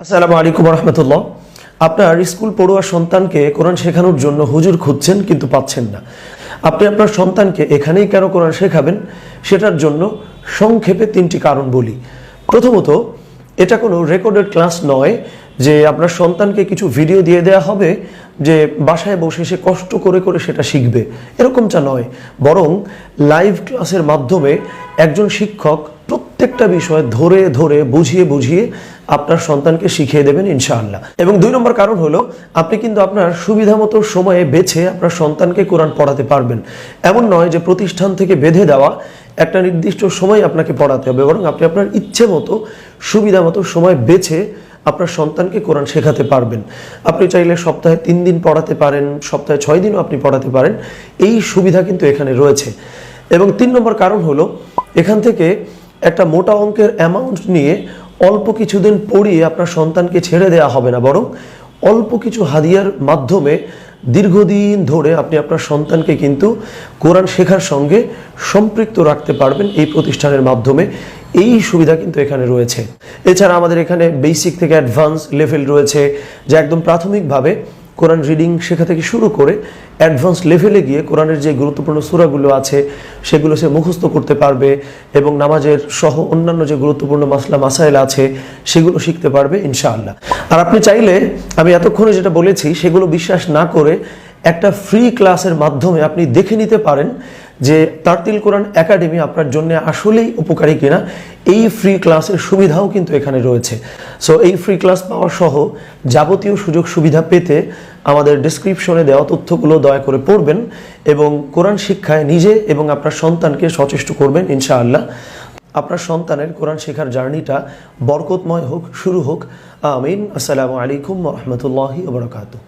আসসালামু আলাইকুম রহমতুল্লাহ। আপনার স্কুল পড়ুয়া সন্তানকে কোরআন শেখানোর জন্য হুজুর খুঁজছেন কিন্তু পাচ্ছেন না। আপনি আপনার সন্তানকে এখানেই কেন কোরআন শেখাবেন, সেটার জন্য সংক্ষেপে 3টি কারণ বলি। প্রথমত, এটা কোনো রেকর্ডেড ক্লাস নয় যে আপনার সন্তানকে কিছু ভিডিও দিয়ে দেওয়া হবে যে বাসায় বসে সে কষ্ট করে করে সেটা শিখবে, এরকমটা নয়। বরং লাইভ ক্লাসের মাধ্যমে একজন শিক্ষক প্রত্যেকটা বিষয় ধরে ধরে বুঝিয়ে বুঝিয়ে আপনার সন্তানকে শিখিয়ে দেবেন ইনশাআল্লাহ। এবং 2 নম্বর কারণ হলো, আপনি কিন্তু আপনার সুবিধা মতো সময়ে বেছে আপনার সন্তানকে কোরআন পড়াতে পারবেন। এমন নয় যে প্রতিষ্ঠান থেকে বেঁধে দেওয়া একটা নির্দিষ্ট সময় আপনাকে পড়াতে হবে, বরং আপনি আপনার ইচ্ছে মতো সুবিধা মতো সময় বেছে আপনার সন্তানকে কোরআন শেখাতে পারবেন। আপনি চাইলে সপ্তাহে 3 দিন পড়াতে পারেন, সপ্তাহে 6 দিনও আপনি পড়াতে পারেন। এই সুবিধা কিন্তু এখানে রয়েছে। এবং 3 নম্বর কারণ হলো, এখান থেকে একটা মোটা অঙ্কের অ্যামাউন্ট নিয়ে অল্প কিছুদিন পড়িয়ে আপনার সন্তানকে ছেড়ে দেওয়া হবে না, বরং অল্প কিছু হাদিয়ার মাধ্যমে দীর্ঘদিন ধরে আপনি আপনার সন্তানকে কিন্তু কোরআন শেখার সঙ্গে সম্পৃক্ত রাখতে পারবেন এই প্রতিষ্ঠানের মাধ্যমে। এই সুবিধা কিন্তু এখানে রয়েছে। এছাড়া আমাদের এখানে বেসিক থেকে অ্যাডভান্স লেভেল রয়েছে, যা একদম প্রাথমিকভাবে কোরআন রিডিং শেখা থেকে শুরু করে অ্যাডভান্স লেভেলে গিয়ে কোরআনের যে গুরুত্বপূর্ণ সূরাগুলো আছে সেগুলো সে মুখস্থ করতে পারবে, এবং নামাজের সহ অন্যান্য যে গুরুত্বপূর্ণ মাসলা মাসাইল আছে সেগুলো শিখতে পারবে ইনশাআল্লাহ। আর আপনি চাইলে আমি এতক্ষণে যেটা বলেছি সেগুলো বিশ্বাস না করে একটা ফ্রি ক্লাসের মাধ্যমে আপনি দেখে নিতে পারেন যে তারতিল কোরআন একাডেমি আপনার জন্য আসলেই উপকারী কিনা। এই ফ্রি ক্লাসের সুবিধাও কিন্তু এখানে রয়েছে। সো এই ফ্রি ক্লাস পাওয়া সহ যাবতীয় সুযোগ সুবিধা পেতে আমাদের ডেসক্রিপশনে দেওয়া তথ্যগুলো দয়া করে পড়বেন এবং কোরআন শিক্ষায় নিজে এবং আপনার সন্তানকে সচেষ্ট করবেন ইনশাআল্লাহ। আপনার সন্তানের কোরআন শেখার জার্নিটা বরকতময় হোক, শুরু হোক। আমিন। আসসালামু আলাইকুম ওয়া রাহমাতুল্লাহি ওয়া বারাকাতুহু।